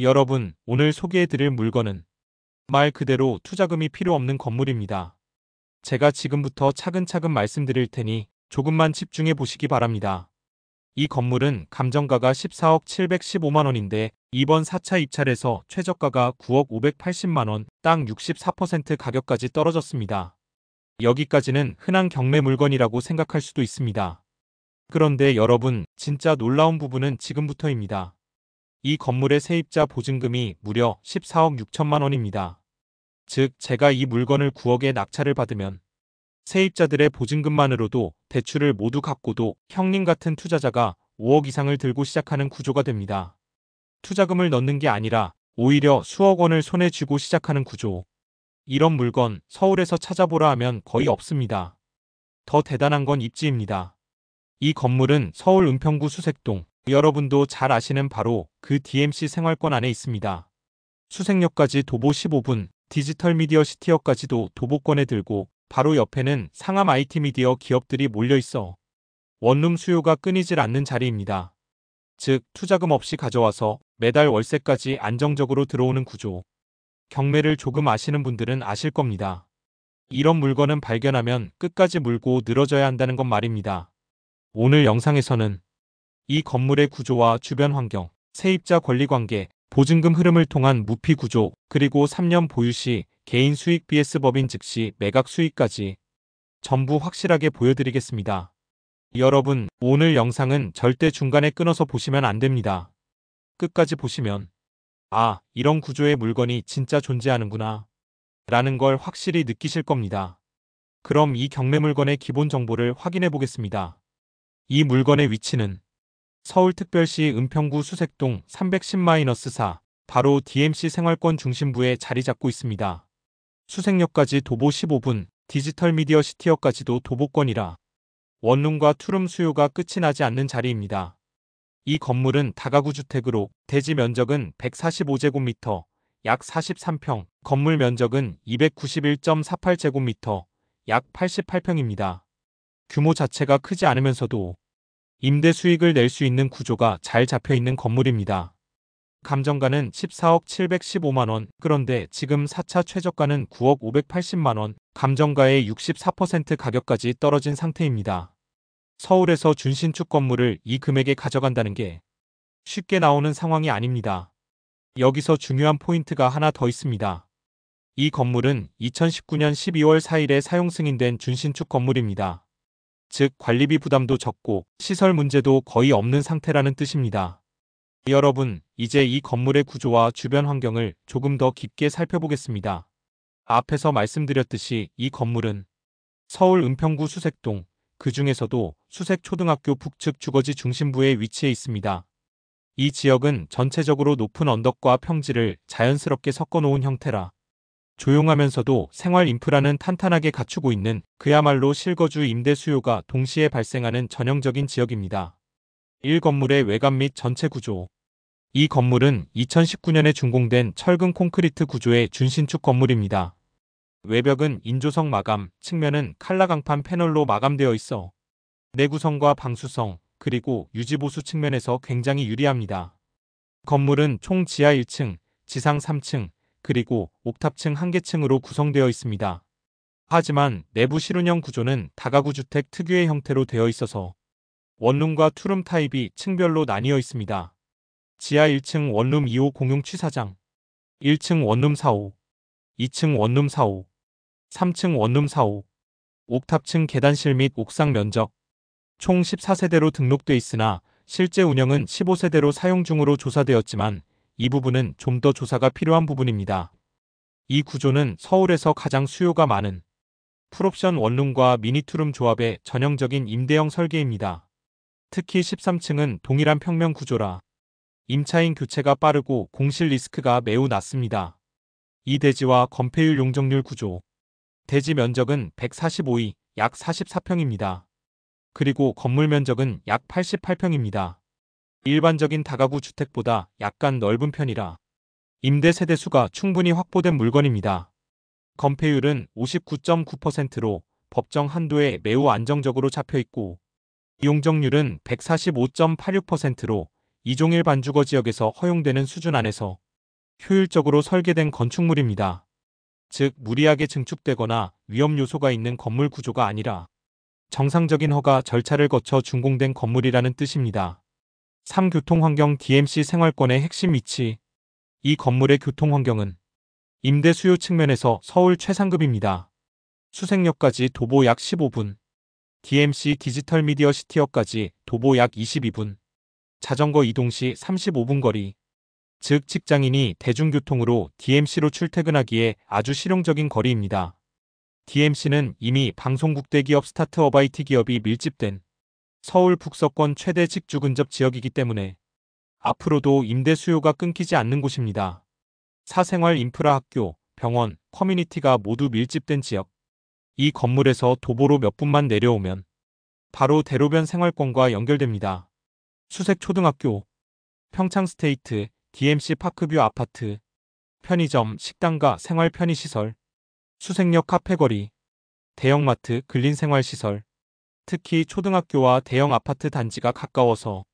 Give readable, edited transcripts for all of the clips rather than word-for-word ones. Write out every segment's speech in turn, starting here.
여러분, 오늘 소개해드릴 물건은 말 그대로 투자금이 필요 없는 건물입니다. 제가 지금부터 차근차근 말씀드릴 테니 조금만 집중해 보시기 바랍니다. 이 건물은 감정가가 14억 715만 원인데 이번 4차 입찰에서 최저가가 9억 580만 원, 땅 64% 가격까지 떨어졌습니다. 여기까지는 흔한 경매 물건이라고 생각할 수도 있습니다. 그런데 여러분, 진짜 놀라운 부분은 지금부터입니다. 이 건물의 세입자 보증금이 무려 14억 6천만 원입니다. 즉, 제가 이 물건을 9억에 낙찰을 받으면 세입자들의 보증금만으로도 대출을 모두 갚고도 형님 같은 투자자가 5억 이상을 들고 시작하는 구조가 됩니다. 투자금을 넣는 게 아니라 오히려 수억 원을 손에 쥐고 시작하는 구조. 이런 물건 서울에서 찾아보라 하면 거의 없습니다. 더 대단한 건 입지입니다. 이 건물은 서울 은평구 수색동, 여러분도 잘 아시는 바로 그 DMC 생활권 안에 있습니다. 수색역까지 도보 15분, 디지털 미디어 시티역까지도 도보권에 들고 바로 옆에는 상암 IT 미디어 기업들이 몰려 있어 원룸 수요가 끊이질 않는 자리입니다. 즉, 투자금 없이 가져와서 매달 월세까지 안정적으로 들어오는 구조. 경매를 조금 아시는 분들은 아실 겁니다. 이런 물건은 발견하면 끝까지 물고 늘어져야 한다는 것 말입니다. 오늘 영상에서는 이 건물의 구조와 주변 환경, 세입자 권리관계, 보증금 흐름을 통한 무피 구조, 그리고 3년 보유 시 개인 수익 vs 법인 즉시 매각 수익까지 전부 확실하게 보여드리겠습니다. 여러분, 오늘 영상은 절대 중간에 끊어서 보시면 안 됩니다. 끝까지 보시면 이런 구조의 물건이 진짜 존재하는구나 라는 걸 확실히 느끼실 겁니다. 그럼 이 경매 물건의 기본 정보를 확인해 보겠습니다. 이 물건의 위치는 서울특별시 은평구 수색동 310-4 바로 DMC 생활권 중심부에 자리 잡고 있습니다. 수색역까지 도보 15분, 디지털 미디어 시티역까지도 도보권이라 원룸과 투룸 수요가 끝이 나지 않는 자리입니다. 이 건물은 다가구 주택으로 대지 면적은 145제곱미터, 약 43평, 건물 면적은 291.48제곱미터, 약 88평입니다. 규모 자체가 크지 않으면서도 임대 수익을 낼 수 있는 구조가 잘 잡혀 있는 건물입니다. 감정가는 14억 715만 원, 그런데 지금 4차 최저가는 9억 580만 원, 감정가의 64% 가격까지 떨어진 상태입니다. 서울에서 준신축 건물을 이 금액에 가져간다는 게 쉽게 나오는 상황이 아닙니다. 여기서 중요한 포인트가 하나 더 있습니다. 이 건물은 2019년 12월 4일에 사용 승인된 준신축 건물입니다. 즉, 관리비 부담도 적고 시설 문제도 거의 없는 상태라는 뜻입니다. 여러분, 이제 이 건물의 구조와 주변 환경을 조금 더 깊게 살펴보겠습니다. 앞에서 말씀드렸듯이 이 건물은 서울 은평구 수색동, 그 중에서도 수색초등학교 북측 주거지 중심부에 위치해 있습니다. 이 지역은 전체적으로 높은 언덕과 평지를 자연스럽게 섞어놓은 형태라 조용하면서도 생활 인프라는 탄탄하게 갖추고 있는 그야말로 실거주 임대 수요가 동시에 발생하는 전형적인 지역입니다. 1건물의 외관 및 전체 구조. 이 건물은 2019년에 준공된 철근 콘크리트 구조의 준신축 건물입니다. 외벽은 인조성 마감, 측면은 칼라 강판 패널로 마감되어 있어 내구성과 방수성, 그리고 유지보수 측면에서 굉장히 유리합니다. 건물은 총 지하 1층, 지상 3층, 그리고 옥탑층 1개층으로 구성되어 있습니다. 하지만 내부 실운형 구조는 다가구 주택 특유의 형태로 되어 있어서 원룸과 투룸 타입이 층별로 나뉘어 있습니다. 지하 1층 원룸 2호 공용 취사장, 1층 원룸 4호, 2층 원룸 4호, 3층 원룸 4호, 옥탑층 계단실 및 옥상 면적, 총 14세대로 등록돼 있으나 실제 운영은 15세대로 사용 중으로 조사되었지만 이 부분은 좀 더 조사가 필요한 부분입니다. 이 구조는 서울에서 가장 수요가 많은 풀옵션 원룸과 미니투룸 조합의 전형적인 임대형 설계입니다. 특히 13층은 동일한 평면 구조라 임차인 교체가 빠르고 공실 리스크가 매우 낮습니다. 이 대지와 건폐율 용적률 구조. 대지 면적은 145이 약 44평입니다. 그리고 건물 면적은 약 88평입니다. 일반적인 다가구 주택보다 약간 넓은 편이라 임대 세대수가 충분히 확보된 물건입니다. 건폐율은 59.9%로 법정 한도에 매우 안정적으로 잡혀있고 용적률은 145.86%로 2종일 반주거 지역에서 허용되는 수준 안에서 효율적으로 설계된 건축물입니다. 즉, 무리하게 증축되거나 위험 요소가 있는 건물 구조가 아니라 정상적인 허가 절차를 거쳐 준공된 건물이라는 뜻입니다. 3. 교통환경 DMC 생활권의 핵심 위치. 이 건물의 교통환경은 임대 수요 측면에서 서울 최상급입니다. 수색역까지 도보 약 15분, DMC 디지털 미디어 시티역까지 도보 약 22분, 자전거 이동 시 35분 거리. 즉 직장인이 대중교통으로 DMC로 출퇴근하기에 아주 실용적인 거리입니다. DMC는 이미 방송국 대기업 스타트업 IT 기업이 밀집된 서울 북서권 최대 직주 근접 지역이기 때문에 앞으로도 임대 수요가 끊기지 않는 곳입니다. 사생활 인프라 학교, 병원, 커뮤니티가 모두 밀집된 지역. 이 건물에서 도보로 몇 분만 내려오면 바로 대로변 생활권과 연결됩니다. 수색초등학교, 평창스테이트, DMC 파크뷰 아파트, 편의점, 식당과 생활 편의시설, 수색역 카페거리, 대형마트, 근린생활시설, 특히 초등학교와 대형 아파트 단지가 가까워서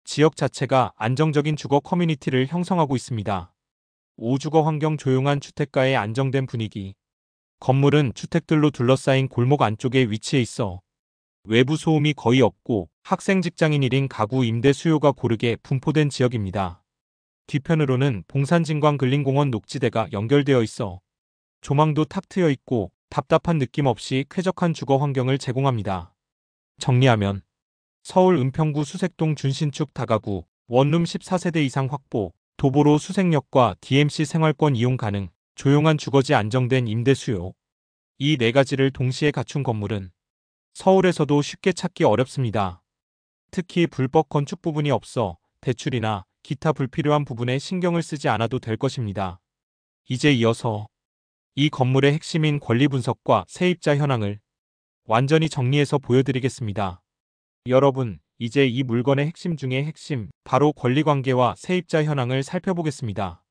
지역 자체가 안정적인 주거 커뮤니티를 형성하고 있습니다. 5. 주거 환경 조용한 주택가의 안정된 분위기. 건물은 주택들로 둘러싸인 골목 안쪽에 위치해 있어 외부 소음이 거의 없고 학생 직장인 1인 가구 임대 수요가 고르게 분포된 지역입니다. 뒤편으로는 봉산진광 근린공원 녹지대가 연결되어 있어 조망도 탁 트여 있고 답답한 느낌 없이 쾌적한 주거 환경을 제공합니다. 정리하면 서울 은평구 수색동 준신축 다가구 원룸 14세대 이상 확보, 도보로 수색역과 DMC 생활권 이용 가능, 조용한 주거지 안정된 임대 수요. 이 네 가지를 동시에 갖춘 건물은 서울에서도 쉽게 찾기 어렵습니다. 특히 불법 건축 부분이 없어 대출이나 기타 불필요한 부분에 신경을 쓰지 않아도 될 것입니다. 이제 이어서 이 건물의 핵심인 권리 분석과 세입자 현황을 완전히 정리해서 보여드리겠습니다. 여러분, 이제 이 물건의 핵심 중의 핵심, 바로 권리관계와 세입자 현황을 살펴보겠습니다.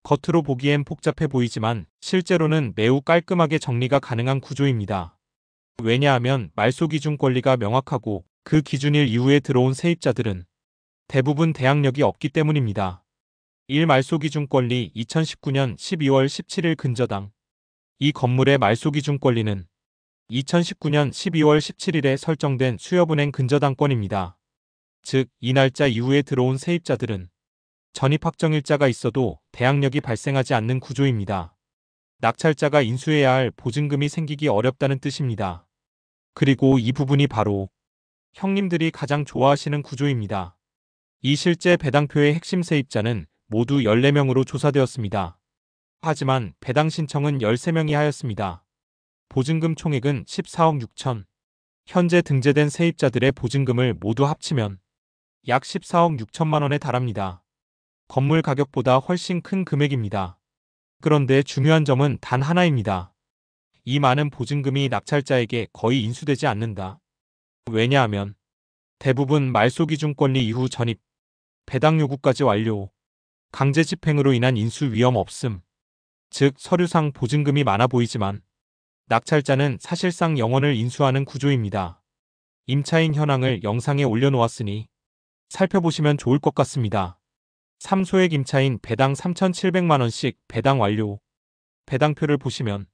겉으로 보기엔 복잡해 보이지만 실제로는 매우 깔끔하게 정리가 가능한 구조입니다. 왜냐하면 말소 기준 권리가 명확하고 그 기준일 이후에 들어온 세입자들은 대부분 대항력이 없기 때문입니다. 1. 말소 기준 권리 2019년 12월 17일 근저당. 이 건물의 말소 기준 권리는 2019년 12월 17일에 설정된 수협은행 근저당권입니다. 즉, 이 날짜 이후에 들어온 세입자들은 전입 확정일자가 있어도 대항력이 발생하지 않는 구조입니다. 낙찰자가 인수해야 할 보증금이 생기기 어렵다는 뜻입니다. 그리고 이 부분이 바로 형님들이 가장 좋아하시는 구조입니다. 이 실제 배당표의 핵심 세입자는 모두 14명으로 조사되었습니다. 하지만 배당 신청은 13명이 하였습니다. 보증금 총액은 14억 6천. 현재 등재된 세입자들의 보증금을 모두 합치면 약 14억 6천만 원에 달합니다. 건물 가격보다 훨씬 큰 금액입니다. 그런데 중요한 점은 단 하나입니다. 이 많은 보증금이 낙찰자에게 거의 인수되지 않는다. 왜냐하면 대부분 말소 기준 권리 이후 전입, 배당 요구까지 완료, 강제 집행으로 인한 인수 위험 없음. 즉 서류상 보증금이 많아 보이지만 낙찰자는 사실상 영원을 인수하는 구조입니다. 임차인 현황을 영상에 올려놓았으니 살펴보시면 좋을 것 같습니다. 3. 소액 임차인 배당 3,700만 원씩 배당 완료. 배당표를 보시면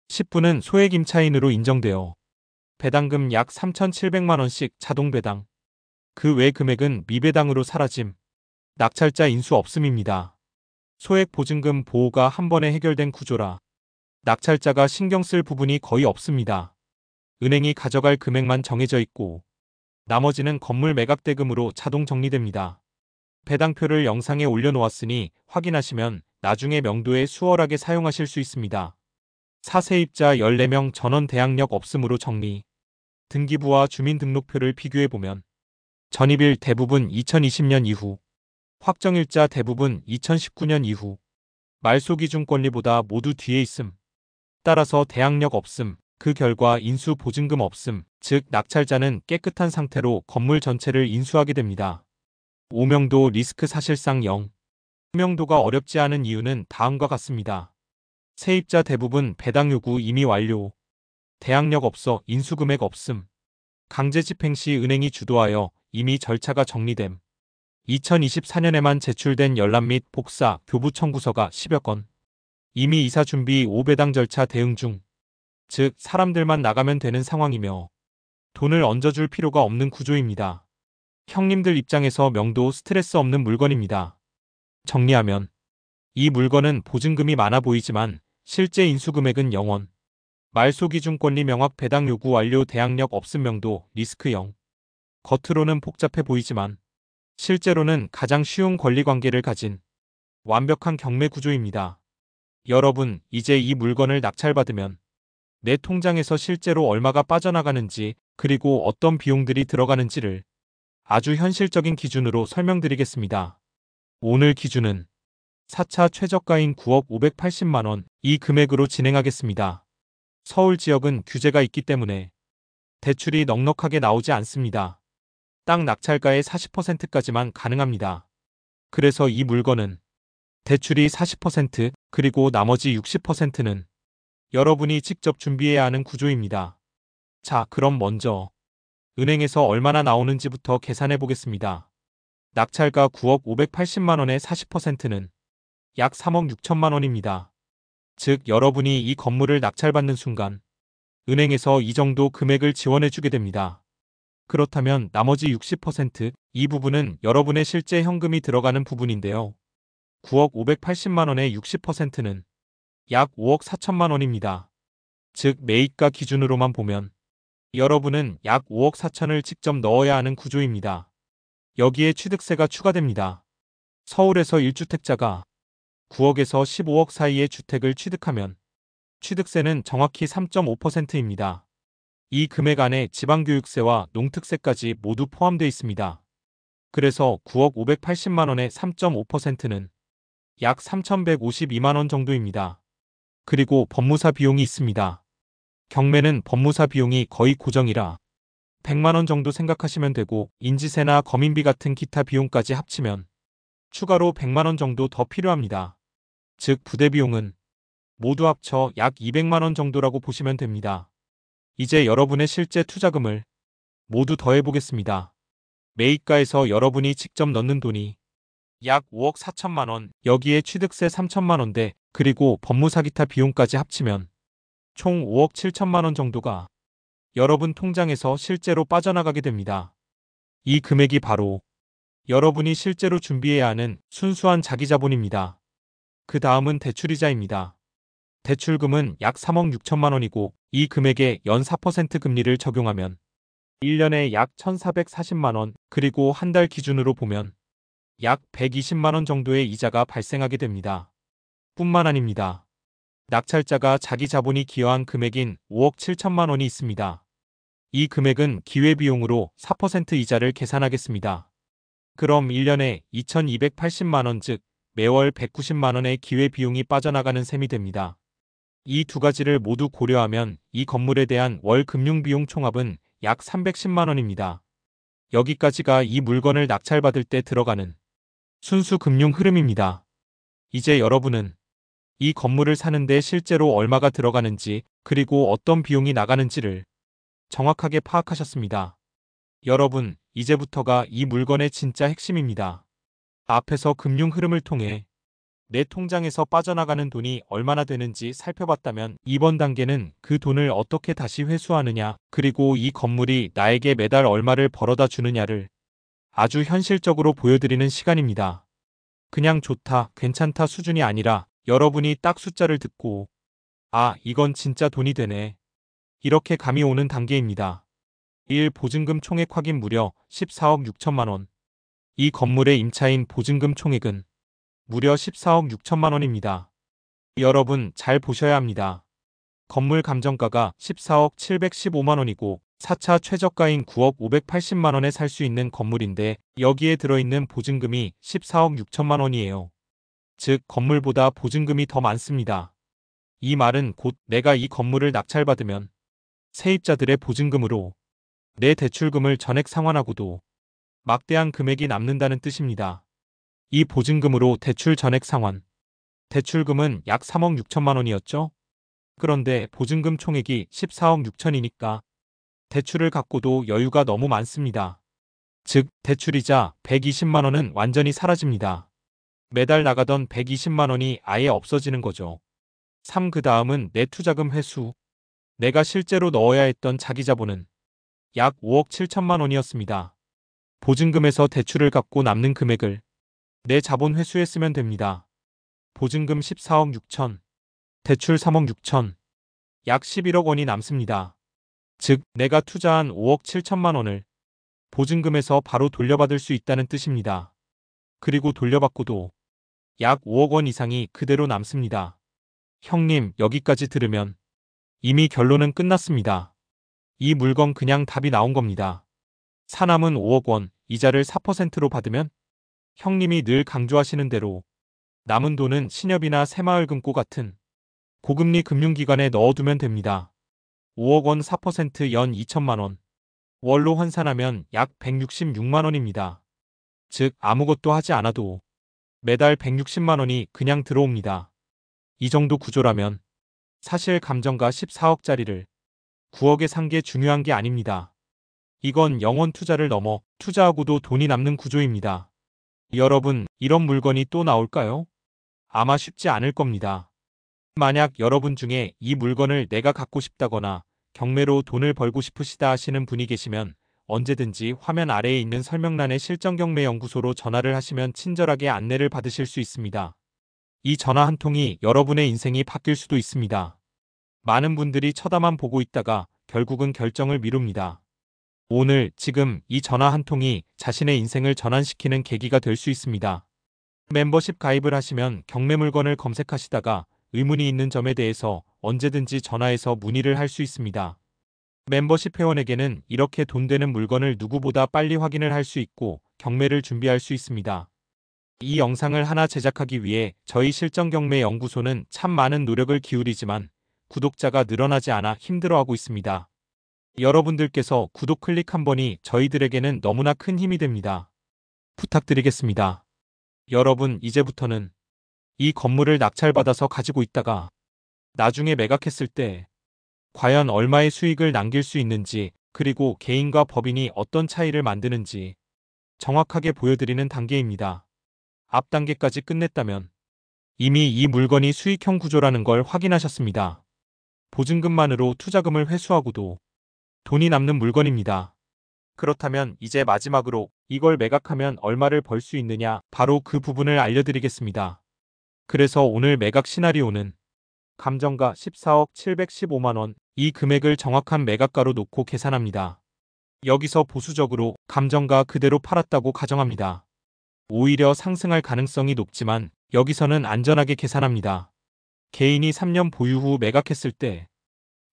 10분은 소액 임차인으로 인정되어 배당금 약 3,700만 원씩 자동 배당. 그 외 금액은 미배당으로 사라짐. 낙찰자 인수 없음입니다. 소액 보증금 보호가 한 번에 해결된 구조라 낙찰자가 신경 쓸 부분이 거의 없습니다. 은행이 가져갈 금액만 정해져 있고 나머지는 건물 매각 대금으로 자동 정리됩니다. 배당표를 영상에 올려놓았으니 확인하시면 나중에 명도에 수월하게 사용하실 수 있습니다. 4세입자 14명 전원 대항력 없음으로 정리. 등기부와 주민등록표를 비교해보면 전입일 대부분 2020년 이후, 확정일자 대부분 2019년 이후, 말소 기준 권리보다 모두 뒤에 있음. 따라서 대항력 없음, 그 결과 인수 보증금 없음, 즉 낙찰자는 깨끗한 상태로 건물 전체를 인수하게 됩니다. 오명도 리스크 사실상 0. 오명도가 어렵지 않은 이유는 다음과 같습니다. 세입자 대부분 배당 요구 이미 완료. 대항력 없어 인수금액 없음. 강제 집행 시 은행이 주도하여 이미 절차가 정리됨. 2024년에만 제출된 열람 및 복사, 교부 청구서가 10여 건. 이미 이사 준비 5배당 절차 대응 중. 즉, 사람들만 나가면 되는 상황이며 돈을 얹어줄 필요가 없는 구조입니다. 형님들 입장에서 명도 스트레스 없는 물건입니다. 정리하면 이 물건은 보증금이 많아 보이지만 실제 인수금액은 0원. 말소 기준 권리 명확 배당 요구 완료 대항력 없음 명도 리스크 0. 겉으로는 복잡해 보이지만 실제로는 가장 쉬운 권리 관계를 가진 완벽한 경매 구조입니다. 여러분, 이제 이 물건을 낙찰받으면 내 통장에서 실제로 얼마가 빠져나가는지 그리고 어떤 비용들이 들어가는지를 아주 현실적인 기준으로 설명드리겠습니다. 오늘 기준은 4차 최저가인 9억 580만 원 이 금액으로 진행하겠습니다. 서울 지역은 규제가 있기 때문에 대출이 넉넉하게 나오지 않습니다. 땅 낙찰가의 40%까지만 가능합니다. 그래서 이 물건은 대출이 40% 그리고 나머지 60%는 여러분이 직접 준비해야 하는 구조입니다. 자, 그럼 먼저 은행에서 얼마나 나오는지부터 계산해 보겠습니다. 낙찰가 9억 580만 원의 40%는 약 3억 6천만 원입니다. 즉, 여러분이 이 건물을 낙찰받는 순간 은행에서 이 정도 금액을 지원해 주게 됩니다. 그렇다면 나머지 60%, 이 부분은 여러분의 실제 현금이 들어가는 부분인데요. 9억 580만 원의 60%는 약 5억 4천만 원입니다. 즉, 매입가 기준으로만 보면 여러분은 약 5억 4천을 직접 넣어야 하는 구조입니다. 여기에 취득세가 추가됩니다. 서울에서 1주택자가 9억에서 15억 사이의 주택을 취득하면 취득세는 정확히 3.5%입니다. 이 금액 안에 지방교육세와 농특세까지 모두 포함되어 있습니다. 그래서 9억 580만 원의 3.5%는 약 3,152만 원 정도입니다. 그리고 법무사 비용이 있습니다. 경매는 법무사 비용이 거의 고정이라 100만 원 정도 생각하시면 되고 인지세나 검인비 같은 기타 비용까지 합치면 추가로 100만 원 정도 더 필요합니다. 즉, 부대 비용은 모두 합쳐 약 200만 원 정도라고 보시면 됩니다. 이제 여러분의 실제 투자금을 모두 더해 보겠습니다. 매입가에서 여러분이 직접 넣는 돈이 약 5억 4천만 원, 여기에 취득세 3천만 원대, 그리고 법무사 기타 비용까지 합치면 총 5억 7천만 원 정도가 여러분 통장에서 실제로 빠져나가게 됩니다. 이 금액이 바로 여러분이 실제로 준비해야 하는 순수한 자기자본입니다. 그 다음은 대출이자입니다. 대출금은 약 3억 6천만 원이고 이 금액에 연 4% 금리를 적용하면 1년에 약 1,440만 원, 그리고 한 달 기준으로 보면 약 120만 원 정도의 이자가 발생하게 됩니다. 뿐만 아닙니다. 낙찰자가 자기 자본이 기여한 금액인 5억 7천만 원이 있습니다. 이 금액은 기회비용으로 4% 이자를 계산하겠습니다. 그럼 1년에 2,280만 원, 즉 매월 190만 원의 기회비용이 빠져나가는 셈이 됩니다. 이 두 가지를 모두 고려하면 이 건물에 대한 월 금융비용 총합은 약 310만 원입니다. 여기까지가 이 물건을 낙찰받을 때 들어가는 순수 금융 흐름입니다. 이제 여러분은 이 건물을 사는데 실제로 얼마가 들어가는지 그리고 어떤 비용이 나가는지를 정확하게 파악하셨습니다. 여러분, 이제부터가 이 물건의 진짜 핵심입니다. 앞에서 금융 흐름을 통해 내 통장에서 빠져나가는 돈이 얼마나 되는지 살펴봤다면 이번 단계는 그 돈을 어떻게 다시 회수하느냐, 그리고 이 건물이 나에게 매달 얼마를 벌어다 주느냐를 아주 현실적으로 보여드리는 시간입니다. 그냥 좋다, 괜찮다 수준이 아니라 여러분이 딱 숫자를 듣고 아, 이건 진짜 돈이 되네, 이렇게 감이 오는 단계입니다. 1. 보증금 총액 확인 무려 14억 6천만 원. 이 건물의 임차인 보증금 총액은 무려 14억 6천만 원입니다. 여러분, 잘 보셔야 합니다. 건물 감정가가 14억 715만 원이고 4차 최저가인 9억 580만 원에 살 수 있는 건물인데 여기에 들어있는 보증금이 14억 6천만 원이에요. 즉, 건물보다 보증금이 더 많습니다. 이 말은 곧 내가 이 건물을 낙찰받으면 세입자들의 보증금으로 내 대출금을 전액 상환하고도 막대한 금액이 남는다는 뜻입니다. 이 보증금으로 대출 전액 상환. 대출금은 약 3억 6천만 원이었죠? 그런데 보증금 총액이 14억 6천이니까 대출을 갖고도 여유가 너무 많습니다. 즉 대출이자 120만 원은 완전히 사라집니다. 매달 나가던 120만 원이 아예 없어지는 거죠. 3. 그 다음은 내 투자금 회수. 내가 실제로 넣어야 했던 자기 자본은 약 5억 7천만 원이었습니다. 보증금에서 대출을 갚고 남는 금액을 내 자본 회수에 쓰면 됩니다. 보증금 14억 6천, 대출 3억 6천, 약 11억 원이 남습니다. 즉, 내가 투자한 5억 7천만 원을 보증금에서 바로 돌려받을 수 있다는 뜻입니다. 그리고 돌려받고도 약 5억 원 이상이 그대로 남습니다. 형님, 여기까지 들으면 이미 결론은 끝났습니다. 이 물건 그냥 답이 나온 겁니다. 사남은 5억 원, 이자를 4%로 받으면 형님이 늘 강조하시는 대로 남은 돈은 신협이나 새마을금고 같은 고금리 금융기관에 넣어두면 됩니다. 5억 원 4%연 2천만 원. 월로 환산하면 약 166만 원입니다. 즉 아무것도 하지 않아도 매달 160만 원이 그냥 들어옵니다. 이 정도 구조라면 사실 감정가 14억짜리를 9억에 산 게 중요한 게 아닙니다. 이건 영원 투자를 넘어 투자하고도 돈이 남는 구조입니다. 여러분, 이런 물건이 또 나올까요? 아마 쉽지 않을 겁니다. 만약 여러분 중에 이 물건을 내가 갖고 싶다거나 경매로 돈을 벌고 싶으시다 하시는 분이 계시면 언제든지 화면 아래에 있는 설명란의 실전경매연구소로 전화를 하시면 친절하게 안내를 받으실 수 있습니다. 이 전화 한 통이 여러분의 인생이 바뀔 수도 있습니다. 많은 분들이 쳐다만 보고 있다가 결국은 결정을 미룹니다. 오늘, 지금 이 전화 한 통이 자신의 인생을 전환시키는 계기가 될 수 있습니다. 멤버십 가입을 하시면 경매 물건을 검색하시다가 의문이 있는 점에 대해서 언제든지 전화해서 문의를 할 수 있습니다. 멤버십 회원에게는 이렇게 돈 되는 물건을 누구보다 빨리 확인을 할 수 있고 경매를 준비할 수 있습니다. 이 영상을 하나 제작하기 위해 저희 실전경매연구소는 참 많은 노력을 기울이지만 구독자가 늘어나지 않아 힘들어하고 있습니다. 여러분들께서 구독 클릭 한 번이 저희들에게는 너무나 큰 힘이 됩니다. 부탁드리겠습니다. 여러분, 이제부터는 이 건물을 낙찰받아서 가지고 있다가 나중에 매각했을 때 과연 얼마의 수익을 남길 수 있는지, 그리고 개인과 법인이 어떤 차이를 만드는지 정확하게 보여드리는 단계입니다. 앞 단계까지 끝냈다면 이미 이 물건이 수익형 구조라는 걸 확인하셨습니다. 보증금만으로 투자금을 회수하고도 돈이 남는 물건입니다. 그렇다면 이제 마지막으로 이걸 매각하면 얼마를 벌 수 있느냐, 바로 그 부분을 알려드리겠습니다. 그래서 오늘 매각 시나리오는 감정가 14억 715만 원, 이 금액을 정확한 매각가로 놓고 계산합니다. 여기서 보수적으로 감정가 그대로 팔았다고 가정합니다. 오히려 상승할 가능성이 높지만 여기서는 안전하게 계산합니다. 개인이 3년 보유 후 매각했을 때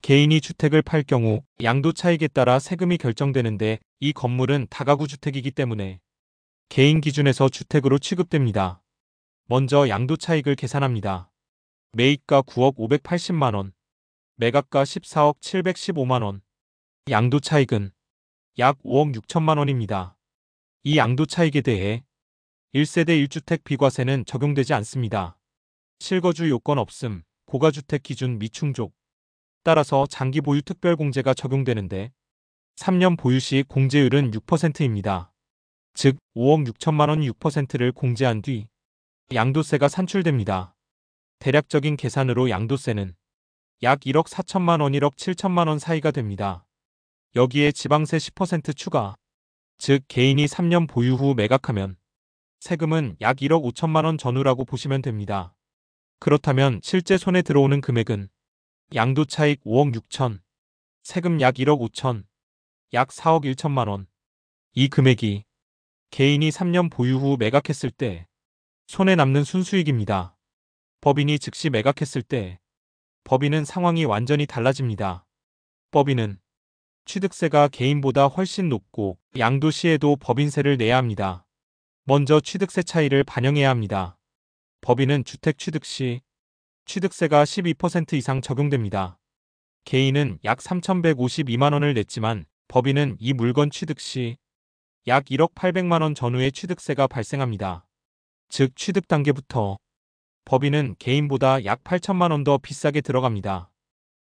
개인이 주택을 팔 경우 양도 차익에 따라 세금이 결정되는데 이 건물은 다가구 주택이기 때문에 개인 기준에서 주택으로 취급됩니다. 먼저 양도 차익을 계산합니다. 매입가 9억 580만 원, 매각가 14억 715만 원, 양도 차익은 약 5억 6천만 원입니다. 이 양도 차익에 대해 1세대 1주택 비과세는 적용되지 않습니다. 실거주 요건 없음, 고가주택 기준 미충족. 따라서 장기 보유 특별공제가 적용되는데 3년 보유 시 공제율은 6%입니다. 즉 5억 6천만 원 6%를 공제한 뒤 양도세가 산출됩니다. 대략적인 계산으로 양도세는 약 1억 4천만 원 1억 7천만 원 사이가 됩니다. 여기에 지방세 10% 추가, 즉 개인이 3년 보유 후 매각하면 세금은 약 1억 5천만 원 전후라고 보시면 됩니다. 그렇다면 실제 손에 들어오는 금액은 양도 차익 5억 6천, 세금 약 1억 5천, 약 4억 1천만 원. 이 금액이 개인이 3년 보유 후 매각했을 때 손에 남는 순수익입니다. 법인이 즉시 매각했을 때 법인은 상황이 완전히 달라집니다. 법인은 취득세가 개인보다 훨씬 높고 양도 시에도 법인세를 내야 합니다. 먼저 취득세 차이를 반영해야 합니다. 법인은 주택 취득 시 취득세가 12% 이상 적용됩니다. 개인은 약 3,152만 원을 냈지만 법인은 이 물건 취득 시 약 1억 800만 원 전후의 취득세가 발생합니다. 즉 취득 단계부터 법인은 개인보다 약 8천만 원 더 비싸게 들어갑니다.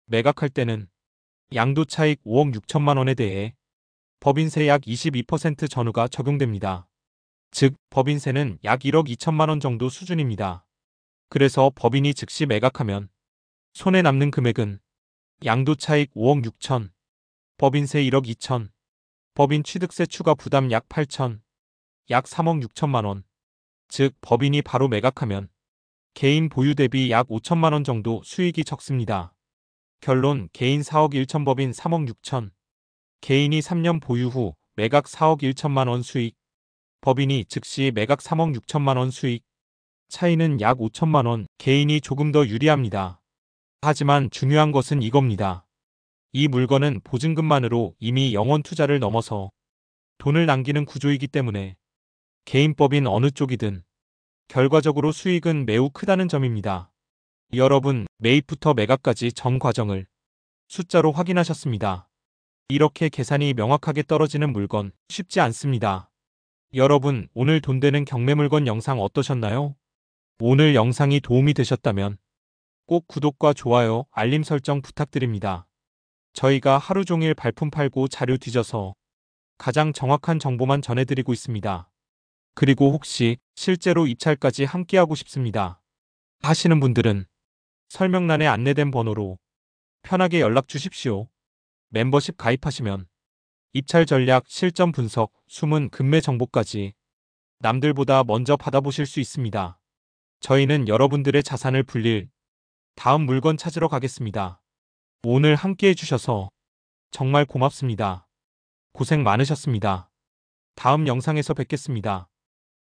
매각할 때는 양도 차익 5억 6천만 원에 대해 법인세 약 22% 전후가 적용됩니다. 즉, 법인세는 약 1억 2천만 원 정도 수준입니다. 그래서 법인이 즉시 매각하면 손에 남는 금액은 양도차익 5억 6천, 법인세 1억 2천, 법인 취득세 추가 부담 약 8천, 약 3억 6천만 원. 즉, 법인이 바로 매각하면 개인 보유 대비 약 5천만 원 정도 수익이 적습니다. 결론, 개인 4억 1천, 법인 3억 6천. 개인이 3년 보유 후 매각 4억 1천만 원 수익, 법인이 즉시 매각 3억 6천만 원 수익. 차이는 약 5천만 원, 개인이 조금 더 유리합니다. 하지만 중요한 것은 이겁니다. 이 물건은 보증금만으로 이미 영원 투자를 넘어서 돈을 남기는 구조이기 때문에 개인법인 어느 쪽이든 결과적으로 수익은 매우 크다는 점입니다. 여러분, 매입부터 매각까지 전 과정을 숫자로 확인하셨습니다. 이렇게 계산이 명확하게 떨어지는 물건 쉽지 않습니다. 여러분, 오늘 돈 되는 경매물건 영상 어떠셨나요? 오늘 영상이 도움이 되셨다면 꼭 구독과 좋아요, 알림 설정 부탁드립니다. 저희가 하루 종일 발품 팔고 자료 뒤져서 가장 정확한 정보만 전해드리고 있습니다. 그리고 혹시 실제로 입찰까지 함께하고 싶습니다 하시는 분들은 설명란에 안내된 번호로 편하게 연락 주십시오. 멤버십 가입하시면 입찰 전략, 실전 분석, 숨은 금매 정보까지 남들보다 먼저 받아보실 수 있습니다. 저희는 여러분들의 자산을 불릴 다음 물건 찾으러 가겠습니다. 오늘 함께 해주셔서 정말 고맙습니다. 고생 많으셨습니다. 다음 영상에서 뵙겠습니다.